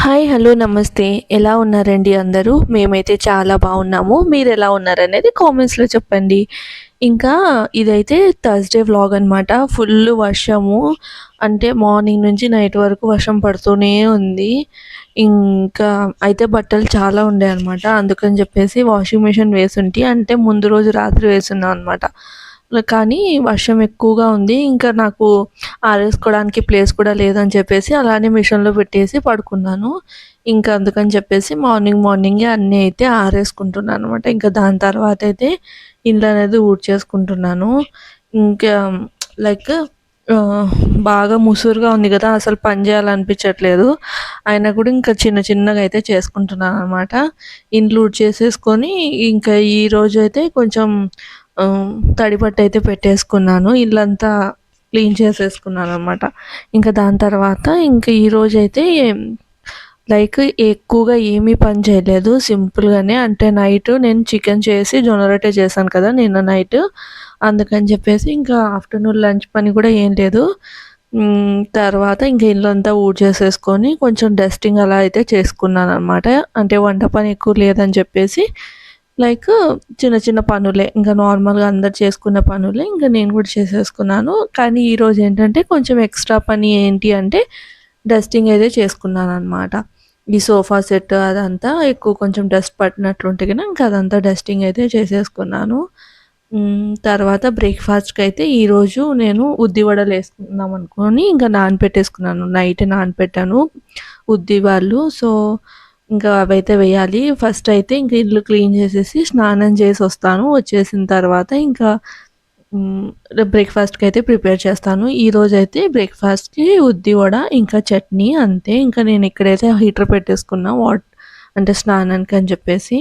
Hi hello నమస్తే. ఎలా ఉన్నారండి అందరూ? మేమైతే చాలా బాగున్నాము. మీరెలా ఉన్నారనేది కామెంట్స్‌లో చెప్పండి. ఇంకా ఇదైతే థర్స్‌డే వ్లాగ్ అనమాట. ఫుల్లు వర్షము. అంటే మార్నింగ్ నుంచి నైట్ వరకు వర్షం పడుతూనే ఉంది. ఇంకా అయితే బట్టలు చాలా ఉండేయన్నమాట. అందుకని చెప్పేసి వాషింగ్ మిషన్ వేసుంటి. అంటే ముందు రోజు రాత్రి వేసున్నా అనమాట. కానీ వర్షం ఎక్కువగా ఉంది. ఇంకా నాకు ఆరేసుకోవడానికి ప్లేస్ కూడా లేదని చెప్పేసి అలానే మిషన్‌లో పెట్టేసి పడుకున్నాను. ఇంకా అందుకని చెప్పేసి మార్నింగే అన్నీ అయితే ఆరేసుకుంటున్నాననమాట. ఇంకా దాని తర్వాతయితే ఇల్లనేది ఊడ్చేసుకుంటున్నాను. ఇంకా లైక్ బాగా ముసురుగా ఉంది గదా! అసలు పని జేయాలనిపించట్లేదు. అయినా కూడా ఇంకా చిన్నగా అయితే చేసుకుంటున్నాననమాట. ఇండ్లు ఊడ్చేసేసుకొని ఇంకా ఈరోజైతే కొంచెం తడి బట్టయితే పెట్టేసుకున్నాను. ఇల్లంతా క్లీన్ చేసేసుకున్నాననమాట. ఇంకా దాని తర్వాత ఇంకా ఈరోజైతే లైక్ ఎక్కువగా ఏమీ పని చేయలేదు. సింపుల్‌గానే అంటే నైట్ నేను చికెన్ చేసి జొన్న రొట్టె చేశాను కదా! నిన్న నైట్. అందుకని చెప్పేసి ఇంకా ఆఫ్టర్‌నూన్ లంచ్ పని కూడా ఏం లేదు. తర్వాత ఇంక ఇల్లంతా ఊడ్చేసేసుకొని కొంచెం డస్టింగ్ అలా అయితే చేసుకున్నాననమాట. అంటే వంట పని ఎక్కువ లేదని చెప్పేసి లైక్ చిన్న పనులే. ఇంకా నార్మల్‌గా అందరూ చేసుకునే పనులే ఇంక నేను కూడా చేసేసుకున్నాను. కానీ ఈరోజు ఏంటంటే కొంచెం ఎక్స్‌ట్రా పని ఏంటి అంటే డస్టింగ్ అయితే చేసుకున్నాననమాట. ఈ సోఫా సెట్ అదంతా ఎక్కువ కొంచెం డస్ట్ పట్టినట్లుంటే గన ఇంకా అదంతా డస్టింగ్ అయితే చేసేసుకున్నాను. తర్వాత బ్రేక్‌ఫాస్ట్‌కైతే ఈరోజు నేను ఉద్ది వడలేసుకుందాం అనుకోని ఇంకా నానపెట్టేసుకున్నాను. నైటే నానపెట్టాను ఉద్ది వడలు. సో, ఇంకా అవైతే వేయాలి. ఫస్ట్ అయితే ఇంక ఇల్లు క్లీన్ చేసేసి స్నానం చేసొస్తాను. వచ్చేసిన తర్వాత ఇంకా హ్మ్. బ్రేక్‌ఫాస్ట్‌కైతే ప్రిపేర్ చేస్తాను. ఈరోజైతే బ్రేక్‌ఫాస్ట్‌కి ఉద్ది వడ, ఇంకా చట్నీ అంతే. ఇంకా నేను ఇక్కడైతే హీటర్ పెట్టేసుకున్నా అంటే స్నానానికని చెప్పేసి.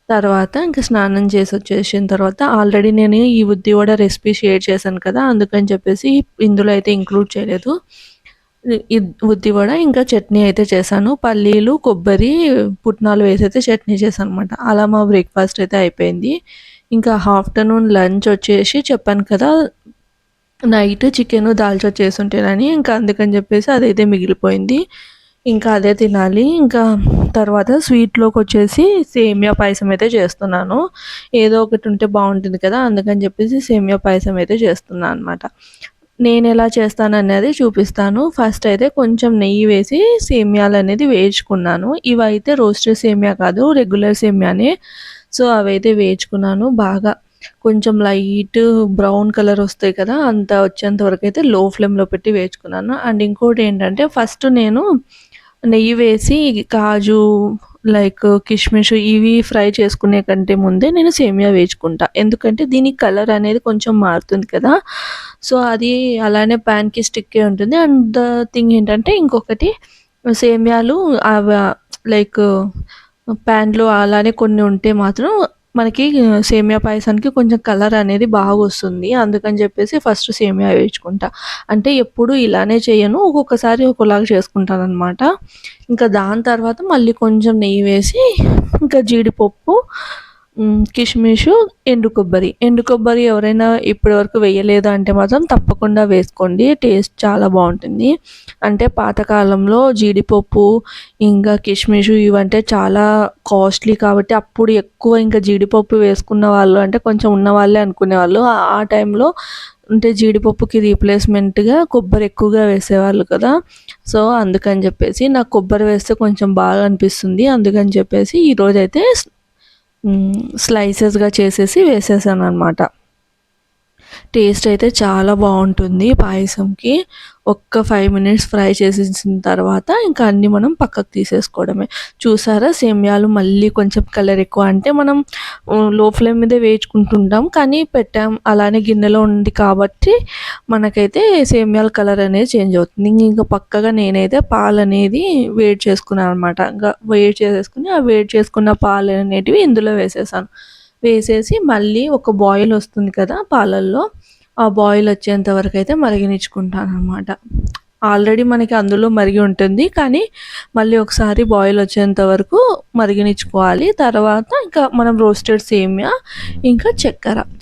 తర్వాత ఇంక స్నానం చేసొచ్చేసిన తర్వాత ఆల్రెడీ నేను ఈ ఉద్ది వడ రెసిపీ షేర్ చేశాను కదా! అందుకని చెప్పేసి ఇందులో అయితే ఇంక్లూడ్ చేయలేదు. ఉద్ది వడ ఇంకా చట్నీ అయితే చేశాను. పల్లీలు, కొబ్బరి, పుట్నాలు వేసైతే చట్నీ చేశాననమాట. అలా మా బ్రేక్‌ఫాస్ట్ అయితే అయిపోయింది. ఇంకా ఆఫ్టర్‌నూన్ లంచ్ వచ్చేసి చెప్పాను కదా! నైట్ చికెను, దాల్చా చేసుంటేనని ఇంకా అందుకని చెప్పేసి అదైతే మిగిలిపోయింది. ఇంకా అదే తినాలి. ఇంకా తర్వాత స్వీట్‌లోకొచ్చేసి సేమియా పాయసం అయితే చేస్తున్నాను. ఏదో ఒకటి ఉంటే బావుంటుంది కదా! అందుకని చెప్పేసి సేమియా పాయసం అయితే చేస్తున్నా అనమాట. నేనెలా చేస్తాననేది చూపిస్తాను. ఫస్ట్ అయితే కొంచెం నెయ్యి వేసి సేమియాలనేది వేయించుకున్నాను. ఇవైతే రోస్టెడ్ సేమియా కాదు, రెగ్యులర్ సేమియానే. సో, అవైతే వేయించుకున్నాను బాగా. కొంచెం లైట్ బ్రౌన్ కలర్ వస్తాయి కదా! అంత వచ్చేంత వరకైతే లో ఫ్లేమ్‌లో పెట్టి వేయించుకున్నాను. అండ్ ఇంకోటేంటంటే ఫస్ట్ నేను నెయ్యి వేసి కాజు, లైక్ కిష్మిష్ ఇవి ఫ్రై చేసుకునే కంటే ముందే నేను సేమియా వేయించుకుంటా. ఎందుకంటే దీని కలర్ అనేది కొంచెం మారుతుంది కదా! సో, అది అలానే ప్యాన్‌కి స్టిక్కే ఉంటుంది. అండ్ ద థింగ్ ఏంటంటే ఇంకొకటి సేమియాలు లైక్ ప్యాన్‌లో అలానే కొన్ని ఉంటే మాత్రం మనకి సేమియా పాయసానికి కొంచెం కలర్ అనేది బాగొస్తుంది. అందుకని జెప్పేసి ఫస్ట్ సేమియా వేయించుకుంటా. అంటే ఎప్పుడు ఇలానే చేయను. ఒక్కొక్కసారి ఒక్కోలాగా చేసుకుంటాననమాట. ఇంకా దాని తర్వాత మళ్ళీ కొంచెం నెయ్యి వేసి ఇంకా జీడిపప్పు, కిష్మిషు, ఎండు కొబ్బరి ఎవరైనా ఇప్పటి వరకు వేయలేదు అంటే మాత్రం తప్పకుండా వేసుకోండి. టేస్ట్ చాలా బావుంటుంది. అంటే పాతకాలంలో జీడిపప్పు, ఇంకా కిష్మిషు ఇవంటే చాలా కాస్ట్‌లీ కాబట్టి అప్పుడు ఎక్కువ ఇంకా జీడిపప్పు వేసుకున్న వాళ్ళు అంటే కొంచెం ఉన్నవాళ్ళే అనుకునేవాళ్ళు. ఆ టైంలో అంటే జీడిపప్పుకి రీప్లేస్‌మెంట్‌గా కొబ్బరి ఎక్కువగా వేసేవాళ్ళు కదా! సో, అందుకని జెప్పేసి నాకు కొబ్బరి వేస్తే కొంచెం బాగా అనిపిస్తుంది. అందుకని చెప్పేసి ఈరోజైతే స్లైసెస్‌గా చేసేసి వేసేసాననమాట. టేస్ట్ అయితే చాలా బావుంటుంది పాయసంకి. ఒక్క 5 మినిట్స్ ఫ్రై చేసేసిన తర్వాత ఇంకా అన్నీ మనం పక్కకు తీసేసుకోవడమే. చూసారా సేమియాలు మళ్ళీ కొంచెం కలర్ ఎక్కువ అంటే మనం లో ఫ్లేమ్ మీదే వేయించుకుంటుంటాం. కానీ పెట్టాం అలానే గిన్నెలో ఉంది కాబట్టి మనకైతే సేమియాల కలర్ అనేది చేంజ్ అవుతుంది. ఇంక పక్కగా నేనైతే పాలనేది వేడి చేసుకున్నాను అనమాట. ఇంకా వేడి చేసేసుకొని ఆ వేడి చేసుకున్న పాలనేటివి ఇందులో వేసేసాను. వేసేసి మళ్ళీ ఒక బాయిల్ వస్తుంది కదా పాలల్లో, ఆ బాయిల్ వచ్చేంత వరకైతే మరిగనిచ్చుకుంటాననమాట. ఆల్రెడీ మనకి అందులో మరిగి ఉంటుంది. కానీ మళ్ళీ ఒకసారి బాయిల్ వచ్చేంత వరకు మరిగనిచ్చుకోవాలి. తర్వాత ఇంకా మనం రోస్టెడ్ సేమియా, ఇంకా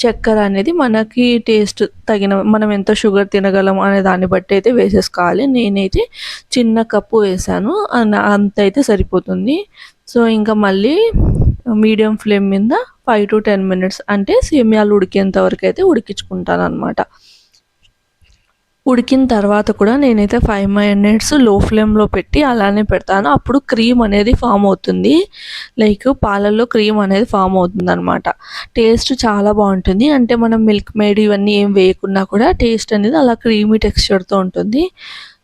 చక్కెర అనేది మనకి టేస్ట్ తగిన, మనం ఎంత షుగర్ తినగలం అనే దాన్ని బట్టి అయితే వేసేసుకోవాలి. నేనైతే చిన్న కప్పు వేసాను. అంత అయితే సరిపోతుంది. సో ఇంకా మళ్ళీ మీడియం ఫ్లేమ్ మీద 5 to 10 మినిట్స్ అంటే సేమియాలు ఉడికేంత వరకు అయితే ఉడికించుకుంటాను అనమాట. ఉడికిన తర్వాత కూడా నేనైతే 5 మినిట్స్ లో ఫ్లేమ్లో పెట్టి అలానే పెడతాను. అప్పుడు క్రీమ్ అనేది ఫామ్ అవుతుంది. లైక్ పాలల్లో క్రీమ్ అనేది ఫామ్ అవుతుంది అనమాట. టేస్ట్ చాలా బాగుంటుంది. అంటే మనం మిల్క్ మేడ్ ఇవన్నీ ఏం వేయకున్నా కూడా టేస్ట్ అనేది అలా క్రీమీ టెక్స్చర్తో ఉంటుంది.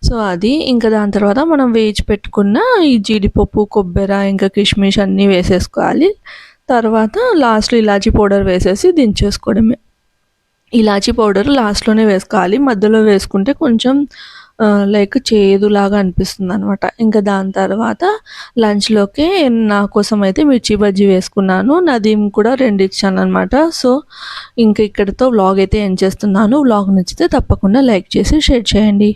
సో అది ఇంకా దాని తర్వాత మనం వేయించి పెట్టుకున్న ఈ జీడిపప్పు, కొబ్బరి, ఇంకా కిష్మిష్ అన్నీ వేసేసుకోవాలి. తర్వాత లాస్ట్లో ఇలాచీ పౌడర్ వేసేసి దించేసుకోవడమే. ఇలాచీ పౌడర్ లాస్ట్లోనే వేసుకోవాలి. మధ్యలో వేసుకుంటే కొంచెం లైక్ చేదులాగా అనిపిస్తుంది అనమాట. ఇంకా దాని తర్వాత లంచ్లోకి నా కోసం అయితే మిర్చి బజ్జీ వేసుకున్నాను. నదీమ్ కూడా 2 ఇచ్చాను అనమాట. సో ఇంకా ఇక్కడితో వ్లాగ్ అయితే ఎండ్ చేస్తున్నాను. వ్లాగ్ నచ్చితే తప్పకుండా లైక్ చేసి షేర్ చేయండి.